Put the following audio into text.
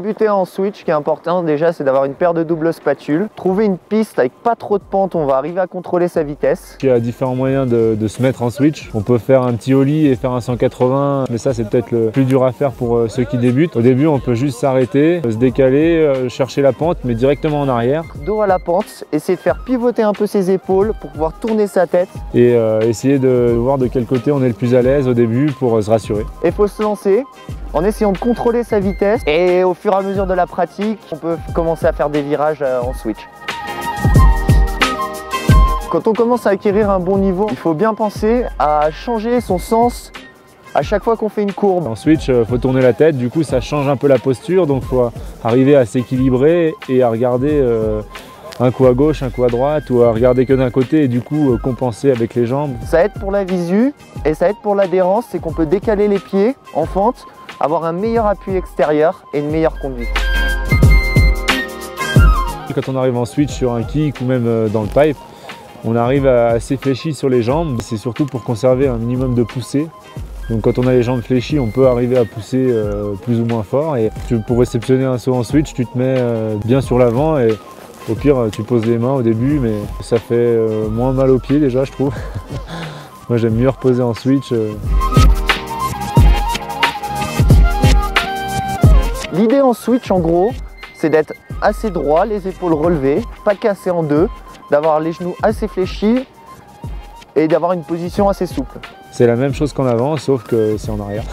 débuter en switch, ce qui est important déjà, c'est d'avoir une paire de doubles spatules. Trouver une piste avec pas trop de pente, on va arriver à contrôler sa vitesse. Il y a différents moyens de se mettre en switch. On peut faire un petit ollie et faire un 180, mais ça c'est peut-être le plus dur à faire pour ceux qui débutent. Au début, on peut juste s'arrêter, se décaler, chercher la pente, mais directement en arrière. Dos à la pente, essayer de faire pivoter un peu ses épaules pour pouvoir tourner sa tête. Et essayer de voir de quel côté on est le plus à l'aise au début pour se rassurer. Il faut se lancer en essayant de contrôler sa vitesse et au fur et à mesure de la pratique, on peut commencer à faire des virages en switch. Quand on commence à acquérir un bon niveau, il faut bien penser à changer son sens à chaque fois qu'on fait une courbe. En switch, il faut tourner la tête, du coup ça change un peu la posture, donc il faut arriver à s'équilibrer et à regarder un coup à gauche, un coup à droite, ou à regarder que d'un côté et du coup compenser avec les jambes. Ça aide pour la visu et ça aide pour l'adhérence, c'est qu'on peut décaler les pieds en fente, avoir un meilleur appui extérieur et une meilleure conduite. Quand on arrive en switch sur un kick ou même dans le pipe, on arrive assez fléchi sur les jambes. C'est surtout pour conserver un minimum de poussée. Donc quand on a les jambes fléchies, on peut arriver à pousser plus ou moins fort. Et pour réceptionner un saut en switch, tu te mets bien sur l'avant et au pire, tu poses les mains au début, mais ça fait moins mal aux pieds déjà, je trouve. Moi, j'aime mieux reposer en switch. L'idée en switch, en gros, c'est d'être assez droit, les épaules relevées, pas cassées en deux, d'avoir les genoux assez fléchis et d'avoir une position assez souple. C'est la même chose qu'en avant, sauf que c'est en arrière.